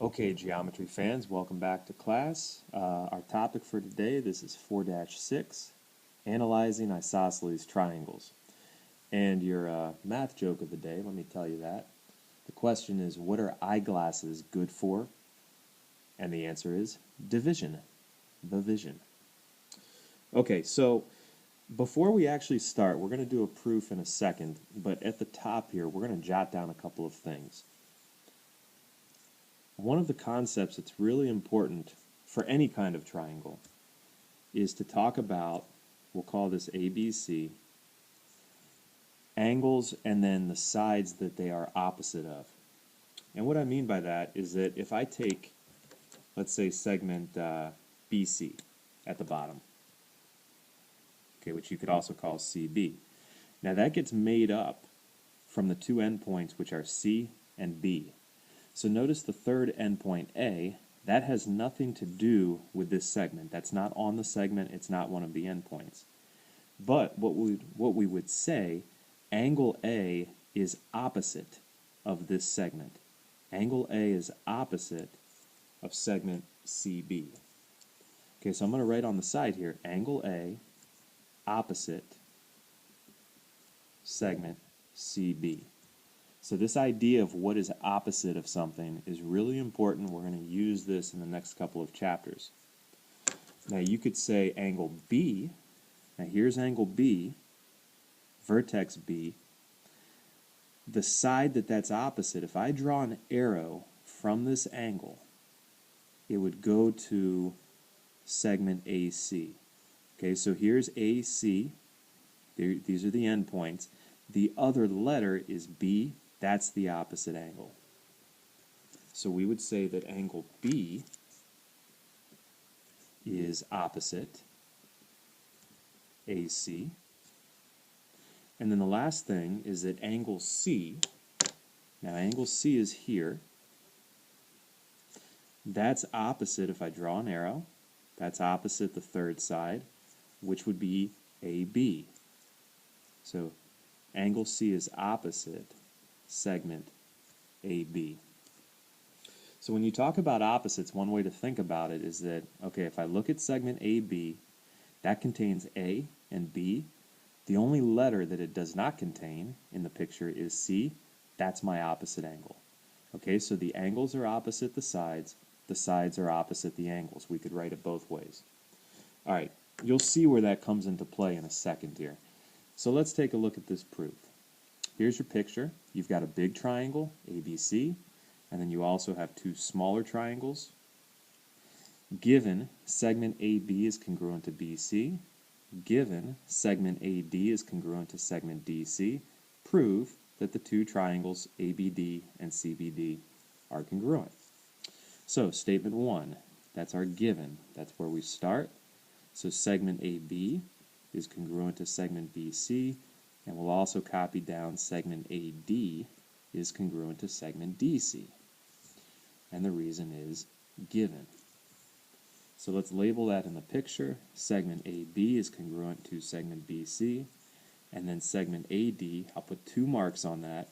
Okay, geometry fans, welcome back to class. Our topic for today, this is 4-6, analyzing isosceles triangles. And your math joke of the day, let me tell you that. The question is, what are eyeglasses good for? And the answer is division, the vision. Okay, so before we actually start, we're going to do a proof in a second, but at the top here, we're going to jot down a couple of things. One of the concepts that's really important for any kind of triangle is to talk about, we'll call this ABC, angles and then the sides that they are opposite of. And what I mean by that is that if I take, let's say, segment BC at the bottom, okay, which you could also call CB. Now that gets made up from the two endpoints, which are C and B. So notice the third endpoint A, that has nothing to do with this segment. That's not on the segment, it's not one of the endpoints. But what we would say, angle A is opposite of this segment. Angle A is opposite of segment CB. Okay, so I'm going to write on the side here, angle A opposite segment CB. So this idea of what is opposite of something is really important. We're going to use this in the next couple of chapters. Now you could say angle B. Now here's angle B, vertex B. The side that's opposite, if I draw an arrow from this angle, it would go to segment AC. Okay, so here's AC. These are the endpoints. The other letter is B. That's the opposite angle. So we would say that angle B is opposite AC. And then the last thing is that angle C, now angle C is here. That's opposite, if I draw an arrow, that's opposite the third side, which would be AB. So angle C is opposite segment AB. So when you talk about opposites, one way to think about it is that, okay, if I look at segment AB, that contains A and B. The only letter that it does not contain in the picture is C. That's my opposite angle. Okay, so the angles are opposite the sides are opposite the angles. We could write it both ways. All right, you'll see where that comes into play in a second here. So let's take a look at this proof. Here's your picture. You've got a big triangle, ABC, and then you also have two smaller triangles. Given segment AB is congruent to BC, given segment AD is congruent to segment DC, prove that the two triangles ABD and CBD are congruent. So statement 1, that's our given. That's where we start. So segment AB is congruent to segment BC, and we'll also copy down segment AD is congruent to segment DC. And the reason is given. So let's label that in the picture. Segment AB is congruent to segment BC, and then segment AD, I'll put 2 marks on that,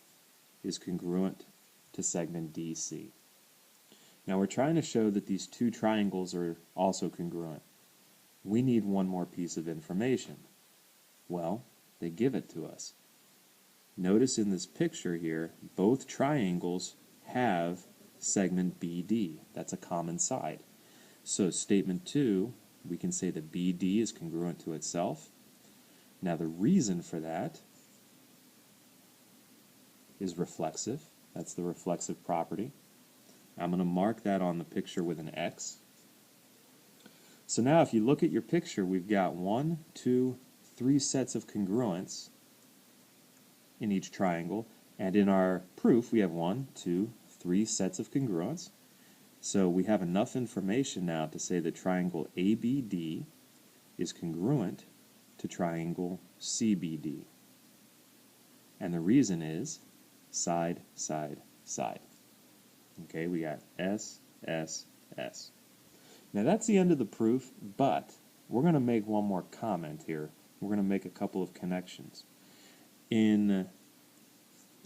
is congruent to segment DC. Now we're trying to show that these two triangles are also congruent. We need one more piece of information. Well, they give it to us. Notice in this picture here, both triangles have segment BD. That's a common side. So statement 2, we can say that BD is congruent to itself. Now the reason for that is reflexive. That's the reflexive property. I'm going to mark that on the picture with an X. So now if you look at your picture, we've got 1, 2, 3 sets of congruents in each triangle, and in our proof we have 1, 2, 3 sets of congruents. So we have enough information now to say that triangle ABD is congruent to triangle CBD. And the reason is side, side, side. Okay, we got S, S, S. Now that's the end of the proof, but we're going to make one more comment here. We're going to make a couple of connections.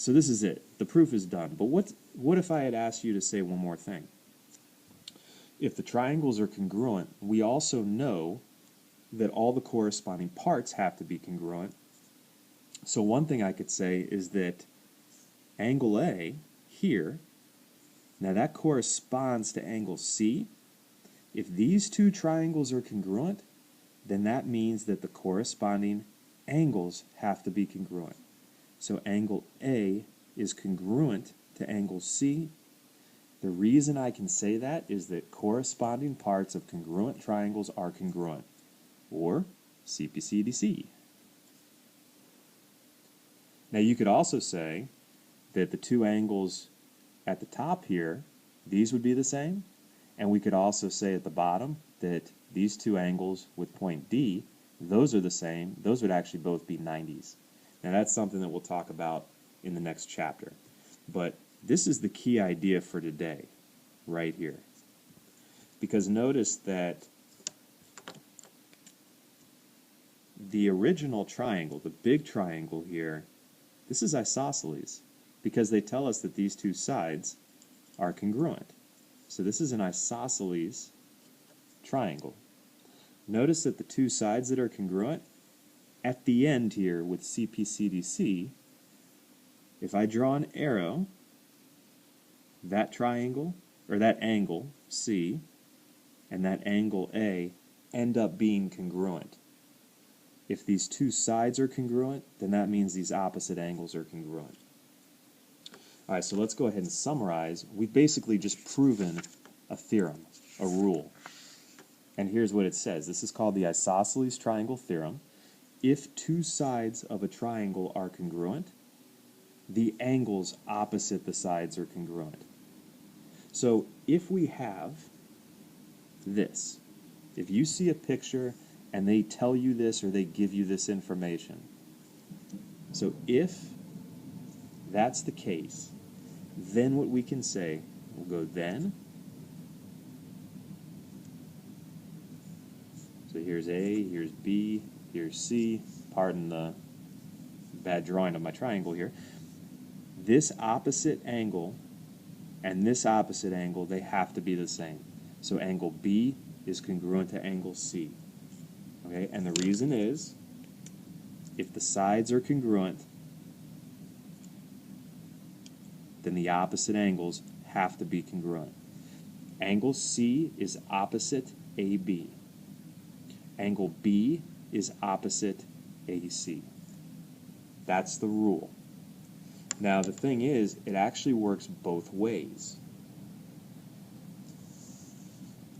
So this is it. The proof is done. But what if I had asked you to say one more thing? if the triangles are congruent, we also know that all the corresponding parts have to be congruent. So one thing I could say is that angle A here, now that corresponds to angle C. If these two triangles are congruent, then that means that the corresponding angles have to be congruent. So angle A is congruent to angle C. The reason I can say that is that corresponding parts of congruent triangles are congruent, or CPCDC. Now you could also say that the two angles at the top here, these would be the same, and we could also say at the bottom that these two angles with point D, those are the same. Those would actually both be 90s. Now that's something that we'll talk about in the next chapter. But this is the key idea for today, right here. Because notice that the original triangle, the big triangle here, this is isosceles, because they tell us that these two sides are congruent. So this is an isosceles triangle. Notice that the two sides that are congruent, at the end here with CPCDC, if I draw an arrow, that triangle, or that angle, C, and that angle A, end up being congruent. If these two sides are congruent, then that means these opposite angles are congruent. All right, so let's go ahead and summarize. We've basically just proven a theorem, a rule. And here's what it says. This is called the isosceles triangle theorem. If two sides of a triangle are congruent, the angles opposite the sides are congruent. So if we have this, if you see a picture and they tell you this or they give you this information, so if that's the case, then what we can say, we'll go then. So here's A, here's B, here's C. Pardon the bad drawing of my triangle here. This opposite angle and this opposite angle, they have to be the same. So angle B is congruent to angle C. Okay, and the reason is, if the sides are congruent, then the opposite angles have to be congruent. Angle C is opposite AB. Angle B is opposite AC. That's the rule. Now the thing is, it actually works both ways.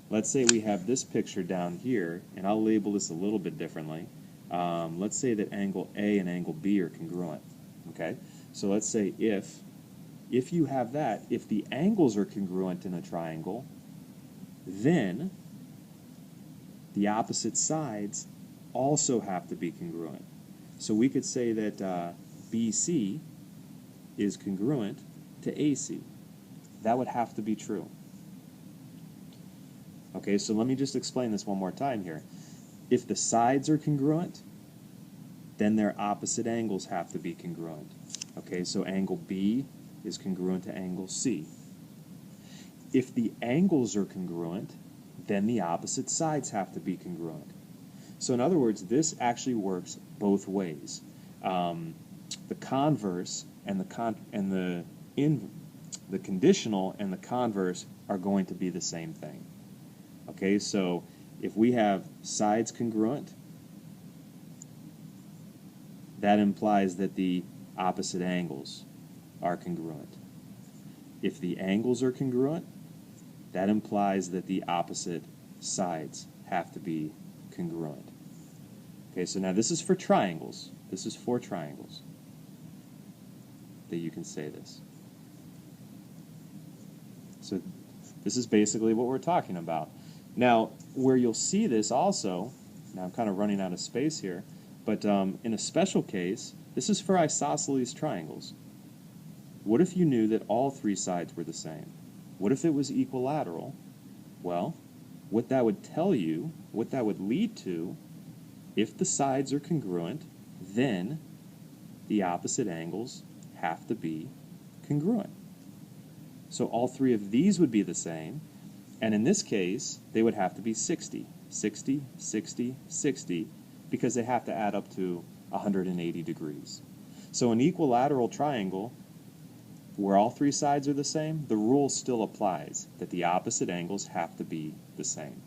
Let's say we have this picture down here, and I'll label this a little bit differently. Let's say that angle A and angle B are congruent. Okay, so let's say if you have that, if the angles are congruent in a triangle, then the opposite sides also have to be congruent. So we could say that BC is congruent to AC. That would have to be true. Okay, so let me just explain this one more time here. If the sides are congruent, then their opposite angles have to be congruent. Okay, so angle B is congruent to angle C. If the angles are congruent, then the opposite sides have to be congruent. So in other words, this actually works both ways. The converse and the conditional and the converse are going to be the same thing. Okay, so if we have sides congruent, that implies that the opposite angles are congruent. If the angles are congruent, that implies that the opposite sides have to be congruent. Okay, so now this is for triangles. This is for triangles that you can say this. So this is basically what we're talking about. Now, where you'll see this also, now I'm kind of running out of space here, but in a special case, this is for isosceles triangles. What if you knew that all three sides were the same? What if it was equilateral? Well, what that would tell you, what that would lead to, if the sides are congruent, then the opposite angles have to be congruent. So all three of these would be the same, And in this case, they would have to be 60, 60, 60, 60, because they have to add up to 180 degrees. So an equilateral triangle, where all three sides are the same, the rule still applies, that the opposite angles have to be the same.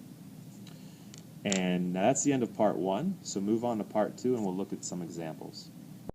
And that's the end of part 1, so move on to part 2 and we'll look at some examples.